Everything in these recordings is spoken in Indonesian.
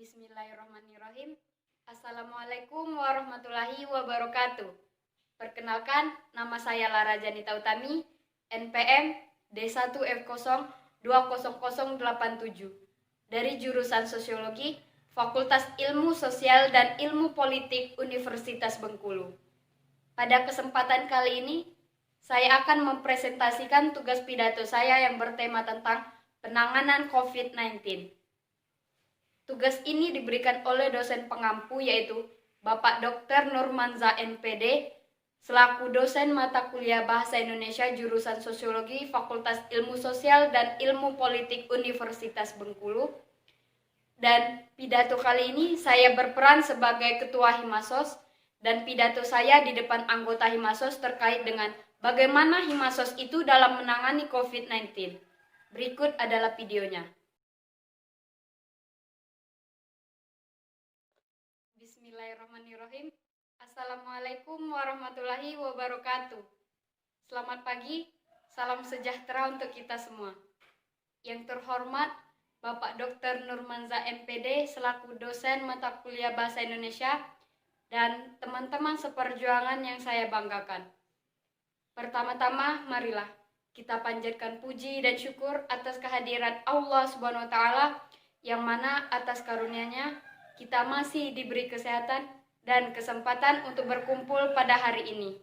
Bismillahirrahmanirrahim. Assalamualaikum warahmatullahi wabarakatuh. Perkenalkan, nama saya Lara Janita Utami, NPM D1F020087 dari jurusan Sosiologi, Fakultas Ilmu Sosial dan Ilmu Politik Universitas Bengkulu. Pada kesempatan kali ini, saya akan mempresentasikan tugas pidato saya yang bertema tentang penanganan COVID-19. Tugas ini diberikan oleh dosen pengampu yaitu Bapak Dr. Nurmanza MPD selaku dosen mata kuliah Bahasa Indonesia jurusan Sosiologi Fakultas Ilmu Sosial dan Ilmu Politik Universitas Bengkulu. Dan pidato kali ini saya berperan sebagai Ketua Himasos dan pidato saya di depan anggota Himasos terkait dengan bagaimana Himasos itu dalam menangani COVID-19. Berikut adalah videonya. Bismillahirrahmanirrahim. Assalamualaikum warahmatullahi wabarakatuh. Selamat pagi, salam sejahtera untuk kita semua. Yang terhormat Bapak Dr. Nurmanza MPD selaku dosen mata kuliah Bahasa Indonesia dan teman-teman seperjuangan yang saya banggakan. Pertama-tama, marilah kita panjatkan puji dan syukur atas kehadiran Allah Subhanahu wa Ta'ala yang mana atas karunia-Nya kita masih diberi kesehatan dan kesempatan untuk berkumpul pada hari ini.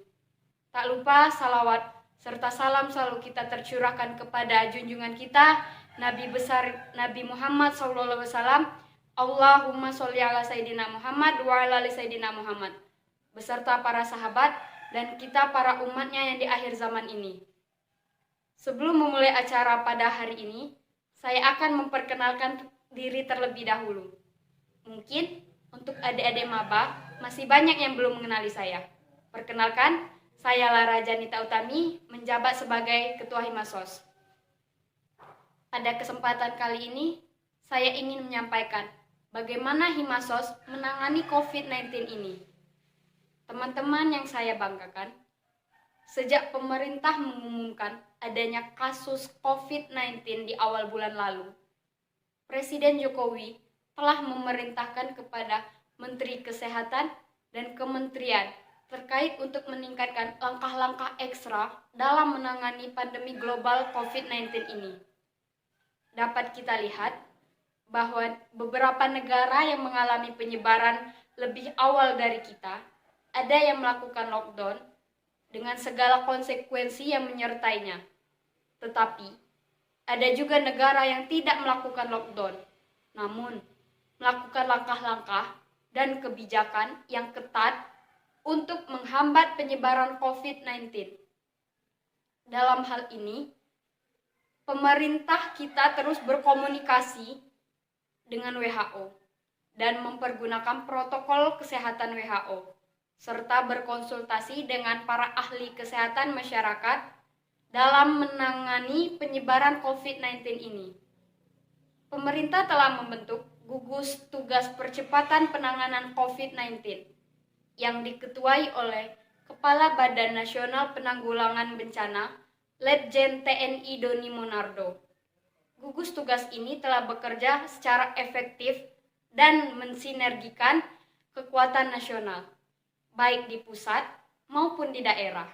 Tak lupa salawat serta salam selalu kita tercurahkan kepada junjungan kita, Nabi besar Nabi Muhammad SAW. Allahumma sholli ala Sayyidina Muhammad wa ala ali Sayyidina Muhammad. Beserta para sahabat dan kita para umatnya yang di akhir zaman ini. Sebelum memulai acara pada hari ini, saya akan memperkenalkan diri terlebih dahulu. Mungkin untuk adik-adik maba masih banyak yang belum mengenali saya. Perkenalkan, saya Lara Janita Utami menjabat sebagai Ketua Himasos. Pada kesempatan kali ini, saya ingin menyampaikan bagaimana Himasos menangani COVID-19 ini. Teman-teman yang saya banggakan, sejak pemerintah mengumumkan adanya kasus COVID-19 di awal bulan lalu, Presiden Jokowi telah memerintahkan kepada Menteri Kesehatan dan Kementerian terkait untuk meningkatkan langkah-langkah ekstra dalam menangani pandemi global COVID-19 ini. Dapat kita lihat bahwa beberapa negara yang mengalami penyebaran lebih awal dari kita, ada yang melakukan lockdown dengan segala konsekuensi yang menyertainya. Tetapi, ada juga negara yang tidak melakukan lockdown, namun melakukan langkah-langkah dan kebijakan yang ketat untuk menghambat penyebaran COVID-19. Dalam hal ini, pemerintah kita terus berkomunikasi dengan WHO dan mempergunakan protokol kesehatan WHO, serta berkonsultasi dengan para ahli kesehatan masyarakat dalam menangani penyebaran COVID-19 ini. Pemerintah telah membentuk gugus tugas percepatan penanganan COVID-19 yang diketuai oleh Kepala Badan Nasional Penanggulangan Bencana, Letjen TNI Doni Monardo. Gugus tugas ini telah bekerja secara efektif dan mensinergikan kekuatan nasional, baik di pusat maupun di daerah,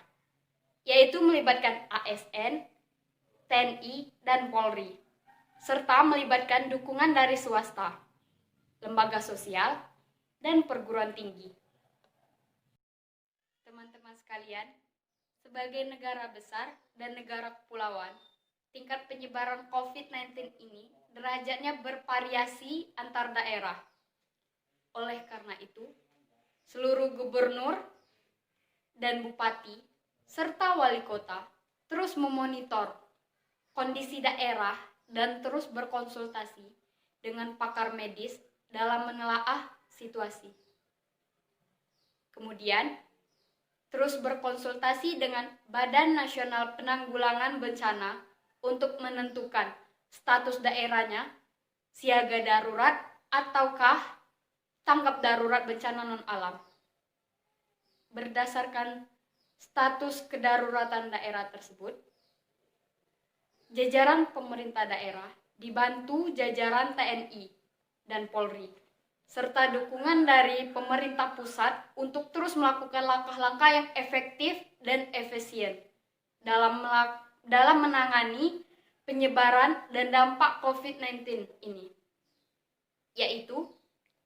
yaitu melibatkan ASN, TNI, dan Polri, serta melibatkan dukungan dari swasta, lembaga sosial, dan perguruan tinggi. Teman-teman sekalian, sebagai negara besar dan negara kepulauan, tingkat penyebaran COVID-19 ini derajatnya bervariasi antar daerah. Oleh karena itu, seluruh gubernur dan bupati serta wali kota terus memonitor kondisi daerah dan terus berkonsultasi dengan pakar medis dalam menelaah situasi. Kemudian, terus berkonsultasi dengan Badan Nasional Penanggulangan Bencana untuk menentukan status daerahnya siaga darurat ataukah tanggap darurat bencana non-alam. Berdasarkan status kedaruratan daerah tersebut, jajaran pemerintah daerah dibantu jajaran TNI dan Polri serta dukungan dari pemerintah pusat untuk terus melakukan langkah-langkah yang efektif dan efisien dalam menangani penyebaran dan dampak COVID-19 ini, yaitu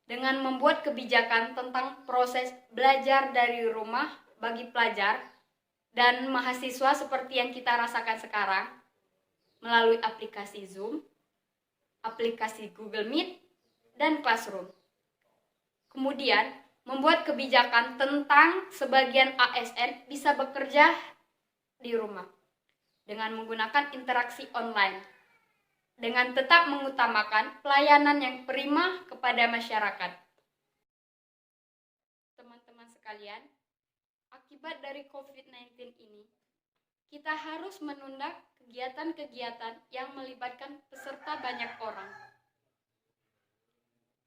dengan membuat kebijakan tentang proses belajar dari rumah bagi pelajar dan mahasiswa seperti yang kita rasakan sekarang melalui aplikasi Zoom, aplikasi Google Meet, dan Classroom. Kemudian, membuat kebijakan tentang sebagian ASN bisa bekerja di rumah dengan menggunakan interaksi online, dengan tetap mengutamakan pelayanan yang prima kepada masyarakat. Teman-teman sekalian, akibat dari COVID-19 ini, kita harus menunda kegiatan-kegiatan yang melibatkan peserta banyak orang.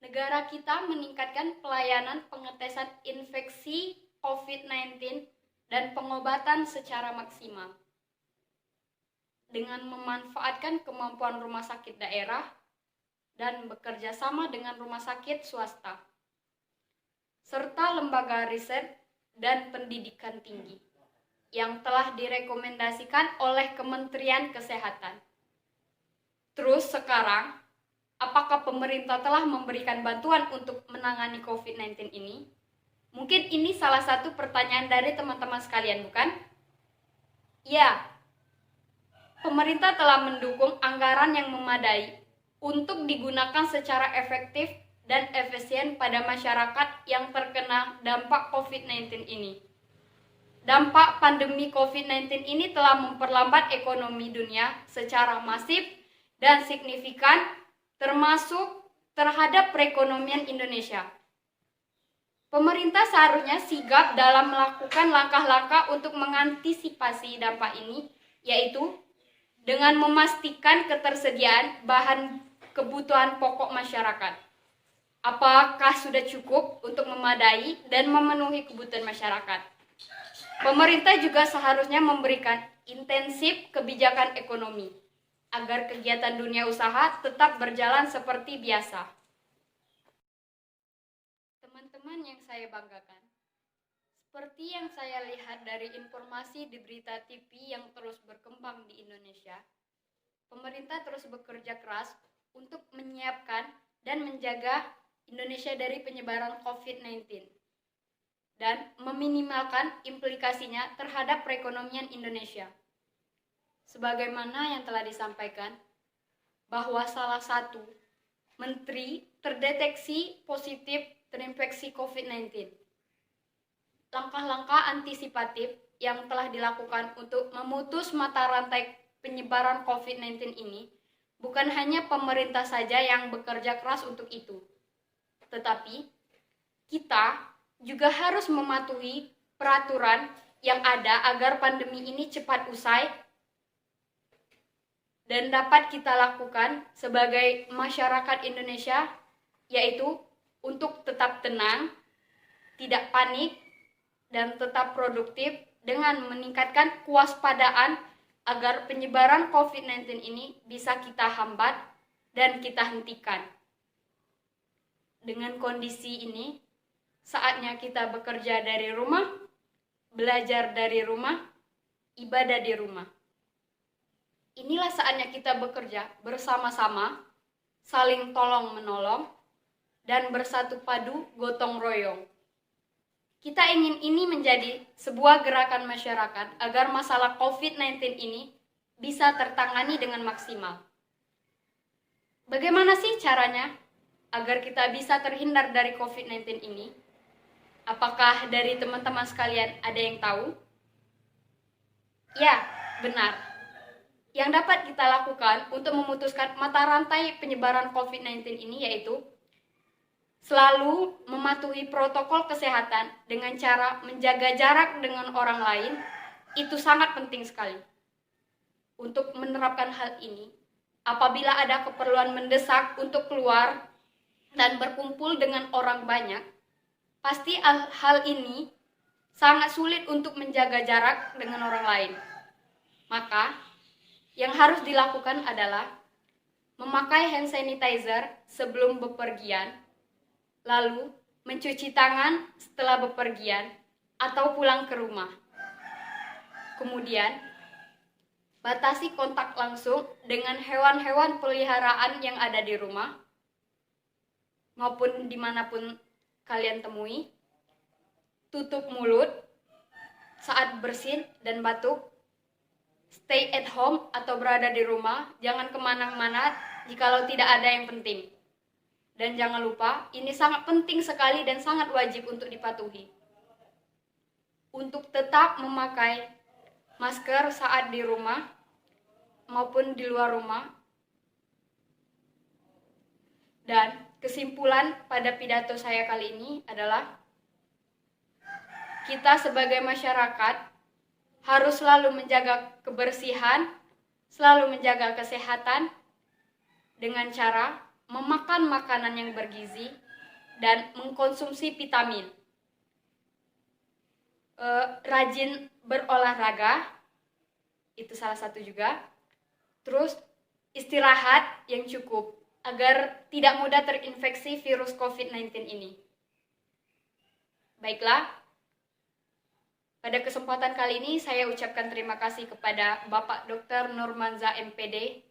Negara kita meningkatkan pelayanan pengetesan infeksi COVID-19 dan pengobatan secara maksimal dengan memanfaatkan kemampuan rumah sakit daerah dan bekerja sama dengan rumah sakit swasta, serta lembaga riset dan pendidikan tinggi yang telah direkomendasikan oleh Kementerian Kesehatan. Terus sekarang, apakah pemerintah telah memberikan bantuan untuk menangani COVID-19 ini? Mungkin ini salah satu pertanyaan dari teman-teman sekalian, bukan? Ya, pemerintah telah mendukung anggaran yang memadai untuk digunakan secara efektif dan efisien pada masyarakat yang terkena dampak COVID-19 ini. Dampak pandemi COVID-19 ini telah memperlambat ekonomi dunia secara masif dan signifikan, termasuk terhadap perekonomian Indonesia. Pemerintah seharusnya sigap dalam melakukan langkah-langkah untuk mengantisipasi dampak ini, yaitu dengan memastikan ketersediaan bahan kebutuhan pokok masyarakat. Apakah sudah cukup untuk memadai dan memenuhi kebutuhan masyarakat? Pemerintah juga seharusnya memberikan intensif kebijakan ekonomi agar kegiatan dunia usaha tetap berjalan seperti biasa. Teman-teman yang saya banggakan, seperti yang saya lihat dari informasi di berita TV yang terus berkembang di Indonesia, pemerintah terus bekerja keras untuk menyiapkan dan menjaga Indonesia dari penyebaran COVID-19 dan meminimalkan implikasinya terhadap perekonomian Indonesia. Sebagaimana yang telah disampaikan, bahwa salah satu menteri terdeteksi positif terinfeksi COVID-19. Langkah-langkah antisipatif yang telah dilakukan untuk memutus mata rantai penyebaran COVID-19 ini bukan hanya pemerintah saja yang bekerja keras untuk itu, tetapi kita juga harus mematuhi peraturan yang ada agar pandemi ini cepat usai dan dapat kita lakukan sebagai masyarakat Indonesia, yaitu untuk tetap tenang, tidak panik, dan tetap produktif dengan meningkatkan kewaspadaan agar penyebaran COVID-19 ini bisa kita hambat dan kita hentikan. Dengan kondisi ini, saatnya kita bekerja dari rumah, belajar dari rumah, ibadah di rumah. Inilah saatnya kita bekerja bersama-sama, saling tolong-menolong, dan bersatu padu gotong royong. Kita ingin ini menjadi sebuah gerakan masyarakat agar masalah COVID-19 ini bisa tertangani dengan maksimal. Bagaimana sih caranya agar kita bisa terhindar dari COVID-19 ini? Apakah dari teman-teman sekalian ada yang tahu? Ya, benar. Yang dapat kita lakukan untuk memutuskan mata rantai penyebaran COVID-19 ini yaitu selalu mematuhi protokol kesehatan dengan cara menjaga jarak dengan orang lain. Itu sangat penting sekali. Untuk menerapkan hal ini, apabila ada keperluan mendesak untuk keluar dan berkumpul dengan orang banyak, pasti hal ini sangat sulit untuk menjaga jarak dengan orang lain. Maka, yang harus dilakukan adalah memakai hand sanitizer sebelum bepergian, Lalu, mencuci tangan setelah bepergian atau pulang ke rumah. Kemudian, batasi kontak langsung dengan hewan-hewan peliharaan yang ada di rumah maupun dimanapun kalian temui. Tutup mulut saat bersin dan batuk. Stay at home atau berada di rumah, jangan kemana-mana jikalau tidak ada yang penting. Dan jangan lupa, ini sangat penting sekali dan sangat wajib untuk dipatuhi. Untuk tetap memakai masker saat di rumah maupun di luar rumah. Dan kesimpulan pada pidato saya kali ini adalah kita sebagai masyarakat harus selalu menjaga kebersihan, selalu menjaga kesehatan dengan cara memakan makanan yang bergizi dan mengkonsumsi vitamin. Rajin berolahraga, itu salah satu juga. Terus istirahat yang cukup agar tidak mudah terinfeksi virus COVID-19 ini. Baiklah, pada kesempatan kali ini saya ucapkan terima kasih kepada Bapak Dr. Nurmanza MPD,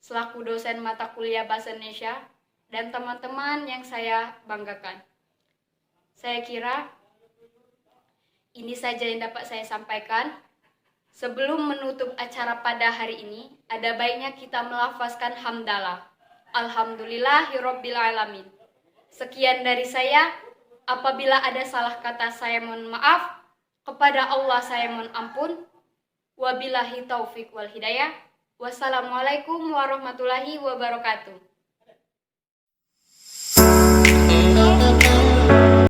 selaku dosen mata kuliah Bahasa Indonesia, dan teman-teman yang saya banggakan. Saya kira ini saja yang dapat saya sampaikan. Sebelum menutup acara pada hari ini, ada baiknya kita melafazkan hamdalah. Alhamdulillahirabbil alamin. Sekian dari saya. Apabila ada salah kata saya mohon maaf. Kepada Allah saya mohon ampun. Wabillahi taufik wal hidayah. Wassalamualaikum warahmatullahi wabarakatuh.